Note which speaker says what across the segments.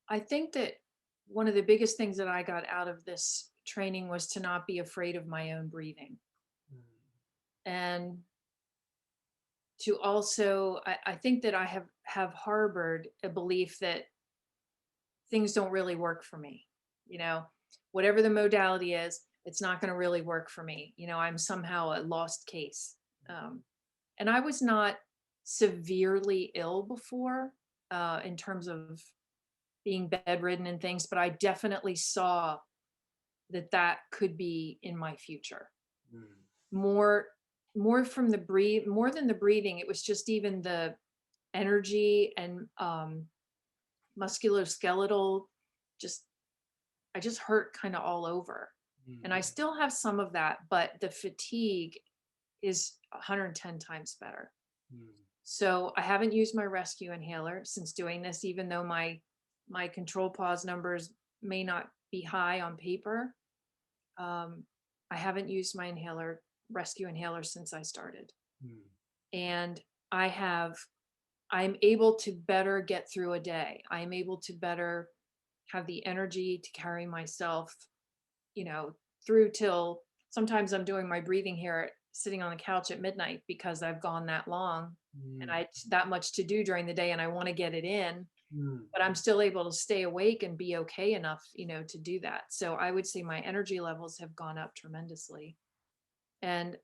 Speaker 1: I think that one of the biggest things that I got out of this training was to not be afraid of my own breathing.
Speaker 2: Mm,
Speaker 1: And to also, I think that I have harbored a belief that things don't really work for me. You know, whatever the modality is, it's not going to really work for me. I'm somehow a lost case. Um, and I was not severely ill before, in terms of being bedridden and things, but I definitely saw that that could be in my future.
Speaker 2: mm,
Speaker 1: More more from the breathe more than the breathing, it was just even the energy and musculoskeletal, just I just hurt kind of all over. And I
Speaker 2: mm,
Speaker 1: still have some of that, but the fatigue is 110 times better.
Speaker 2: mm,
Speaker 1: So I haven't used my rescue inhaler since doing this, even though my control pause numbers may not be high on paper. Um, I haven't used my rescue inhaler since I started.
Speaker 2: mm,
Speaker 1: And I have, I'm able to better get through a day. I'm able to better have the energy to carry myself, you know, through till sometimes I'm doing my breathing here sitting on the couch at midnight because I've gone that long and
Speaker 2: mm,
Speaker 1: I that much to do during the day and I want to get it in,
Speaker 2: mm,
Speaker 1: but I'm still able to stay awake and be okay enough, to do that. So I would say my energy levels have gone up tremendously. And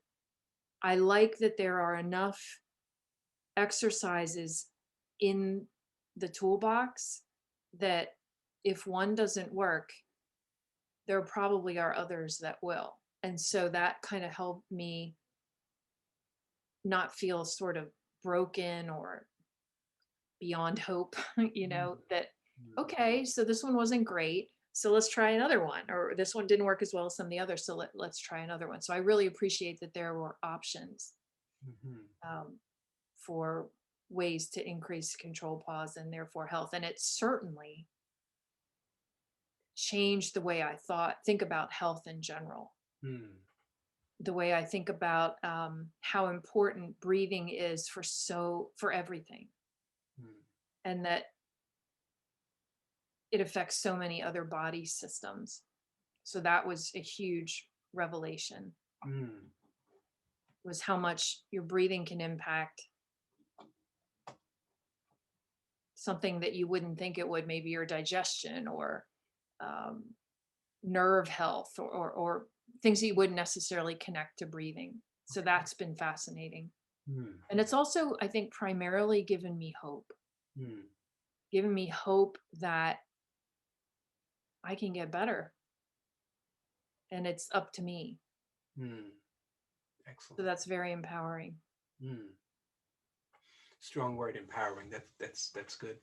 Speaker 1: I like that there are enough exercises in the toolbox that if one doesn't work, there probably are others that will. And so that kind of helped me not feel sort of broken or beyond hope,
Speaker 2: mm,
Speaker 1: that,
Speaker 2: mm.
Speaker 1: okay, so this one wasn't great. So let's try another one. Or this one didn't work as well as some of the others. So let's try another one. So I really appreciate that there were options,
Speaker 2: Mhm.
Speaker 1: um, for ways to increase control pause and therefore health. And it certainly changed the way think about health in general,
Speaker 2: Mm,
Speaker 1: the way I think about, how important breathing is for everything,
Speaker 2: mm,
Speaker 1: and that it affects so many other body systems. So that was a huge revelation,
Speaker 2: mm,
Speaker 1: was how much your breathing can impact something that you wouldn't think it would, maybe your digestion or, um, nerve health, or things that you wouldn't necessarily connect to breathing. So that's been fascinating.
Speaker 2: mm,
Speaker 1: And it's also, I think, primarily
Speaker 2: mm.
Speaker 1: given me hope that I can get better and it's up to me.
Speaker 2: Mm.
Speaker 1: So
Speaker 2: Excellent.
Speaker 1: that's very empowering.
Speaker 2: Mm. Strong word, empowering. That's good.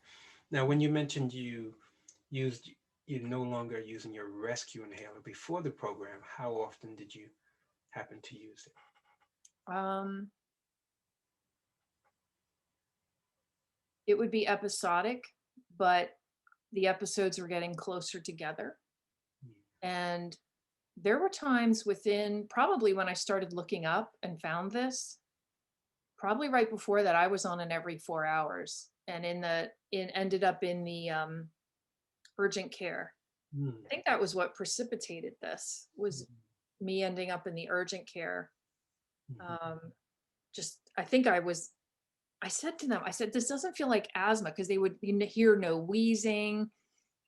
Speaker 2: Now, when you mentioned used you're no longer using your rescue inhaler before the program, how often did you happen to use it?
Speaker 1: Um, it would be episodic, but the episodes were getting closer together.
Speaker 2: Mm,
Speaker 1: And there were times within probably when I started looking up and found this, probably right before that, I was on an every 4 hours and ended up in the urgent care.
Speaker 2: mm,
Speaker 1: I think that was what precipitated this was
Speaker 2: mm,
Speaker 1: me ending up in the urgent care.
Speaker 2: mhm,
Speaker 1: Um, just I think I said to them, I said, this doesn't feel like asthma because they would hear no wheezing,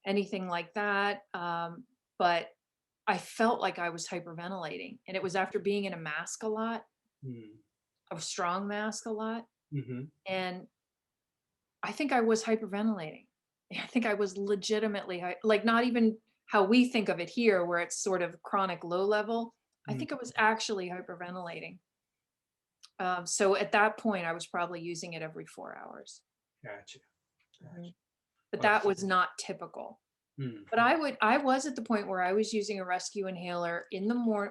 Speaker 1: anything like that. But I felt like I was hyperventilating. And it was after being in a mask a lot,
Speaker 2: mm,
Speaker 1: a strong mask a lot.
Speaker 2: mhm,
Speaker 1: And I think I was hyperventilating. I think I was legitimately like not even how we think of it here, where it's sort of chronic low level. I
Speaker 2: mm.
Speaker 1: think I was actually hyperventilating. So at that point, I was probably using it every 4 hours.
Speaker 2: Gotcha.
Speaker 1: Mhm.
Speaker 2: Gotcha.
Speaker 1: But
Speaker 2: Well,
Speaker 1: that was not typical.
Speaker 2: mm,
Speaker 1: But I was at the point where I was using a rescue inhaler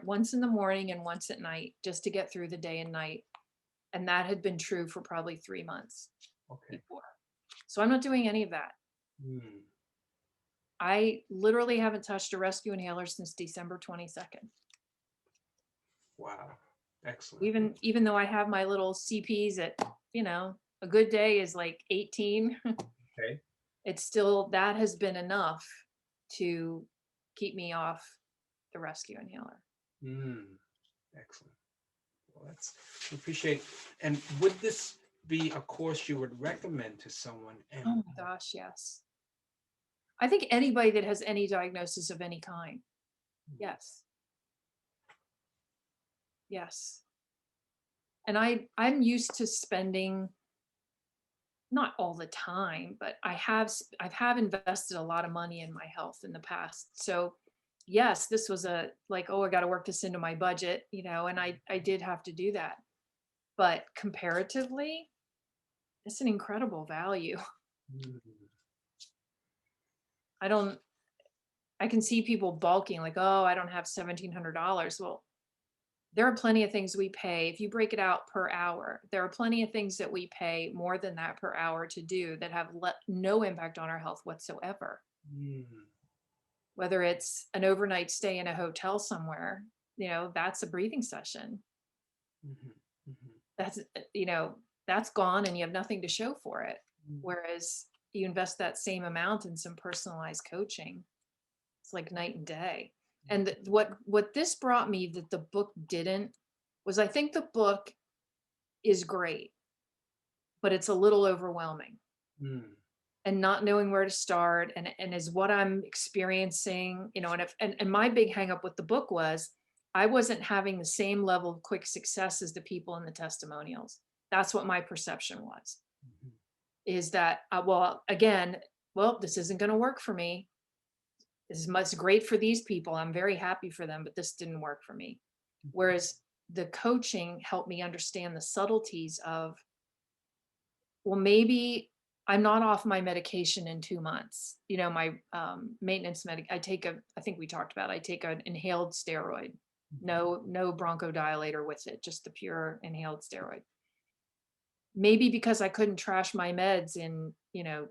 Speaker 1: once in the morning and once at night, just to get through the day and night. And that had been true for probably 3 months
Speaker 2: okay.
Speaker 1: before. So I'm not doing any of that.
Speaker 2: Mm,
Speaker 1: I literally haven't touched a rescue inhaler since December 22nd.
Speaker 2: wow. Excellent.
Speaker 1: Even though I have my little CPs at, a good day is like 18.
Speaker 2: Okay.
Speaker 1: it's still, that has been enough to keep me off the rescue inhaler.
Speaker 2: Mm, excellent. Well, that's we appreciate. And would this be a course you would recommend to someone?
Speaker 1: Oh
Speaker 2: And
Speaker 1: my gosh, yes. I think anybody that has any diagnosis of any kind. Yes. Yes. And I'm used to spending, not all the time, but I've invested a lot of money in my health in the past. So yes, this was a like, oh, I got to work this into my budget, and I did have to do that. But comparatively, it's an incredible value.
Speaker 2: mm,
Speaker 1: I don't I can see people balking like, oh, I don't have $1,700. Well, there are plenty of things we pay. If you break it out per hour, there are plenty of things that we pay more than that per hour to do that have no impact on our health whatsoever.
Speaker 2: mm,
Speaker 1: Whether it's an overnight stay in a hotel somewhere, that's a breathing session.
Speaker 2: mhm, mhm,
Speaker 1: That's, that's gone and you have nothing to show for it.
Speaker 2: mm,
Speaker 1: Whereas you invest that same amount in some personalized coaching, it's like night and day. And what this brought me that the book didn't was, I think the book is great, but it's a little overwhelming,
Speaker 2: mm,
Speaker 1: and not knowing where to start, and is what I'm experiencing, and my big hang up with the book was I wasn't having the same level of quick success as the people in the testimonials. That's what my perception was.
Speaker 2: mhm,
Speaker 1: Is that, well, again, well, this isn't going to work for me. This is much great for these people. I'm very happy for them, but this didn't work for me.
Speaker 2: mhm,
Speaker 1: Whereas the coaching helped me understand the subtleties of, well, maybe I'm not off my medication in 2 months. My maintenance I think we talked about, I take an inhaled steroid,
Speaker 2: mhm,
Speaker 1: no bronchodilator with it, just the pure inhaled steroid. Maybe because I couldn't trash my meds in,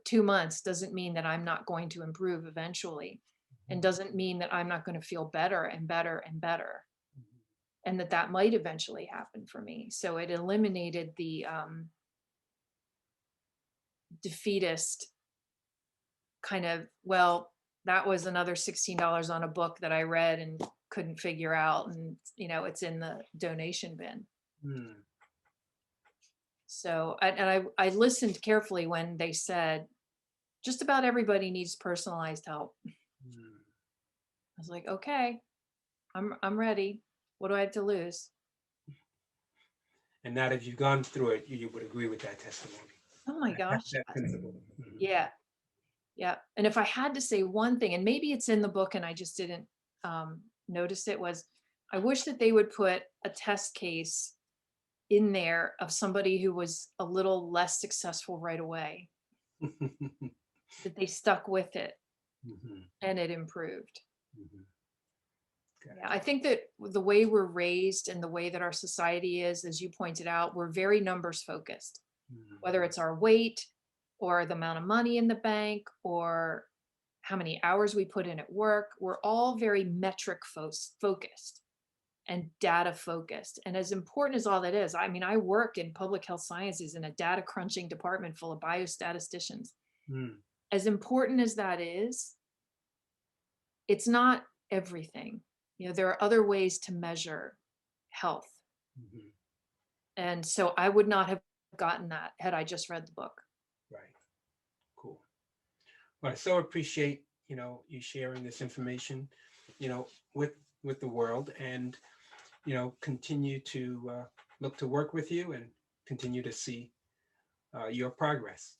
Speaker 1: 2 months doesn't mean that I'm not going to improve eventually, and
Speaker 2: mhm,
Speaker 1: doesn't mean that I'm not going to feel better and better and better,
Speaker 2: mhm,
Speaker 1: and that might eventually happen for me. So it eliminated the defeatist kind of, well, that was another $16 on a book that I read and couldn't figure out, and it's in the donation bin.
Speaker 2: mm,
Speaker 1: So I listened carefully when they said just about everybody needs personalized help. I
Speaker 2: mm.
Speaker 1: was like, okay, I'm ready. What do I have to lose?
Speaker 2: And now that you've gone through it, you would agree with that testimony,
Speaker 1: Oh my gosh,
Speaker 2: that
Speaker 1: yes.
Speaker 2: principle. Mhm,
Speaker 1: Yeah, yeah. And if I had to say one thing, and maybe it's in the book and I just didn't notice it, was I wish that they would put a test case in there of somebody who was a little less successful right away,
Speaker 2: mhm,
Speaker 1: that they stuck with it
Speaker 2: mhm,
Speaker 1: and it improved.
Speaker 2: mhm.
Speaker 1: Yeah,
Speaker 2: Gotcha.
Speaker 1: I think that the way we're raised and the way that our society is, as you pointed out, we're very numbers focused, whether
Speaker 2: Mhm,
Speaker 1: it's our weight or the amount of money in the bank or how many hours we put in at work. We're all very metric focused and data focused. And as important as all that is, I mean, I work in public health sciences in a data crunching department full of biostatisticians.
Speaker 2: mm,
Speaker 1: As important as that is, it's not everything. There are other ways to measure health.
Speaker 2: mhm.
Speaker 1: And so I would not have gotten that had I just read the book.
Speaker 2: Right. Cool. Well, I so appreciate, you sharing this information, you know, with with the world, and continue to look to work with you and continue to see your progress.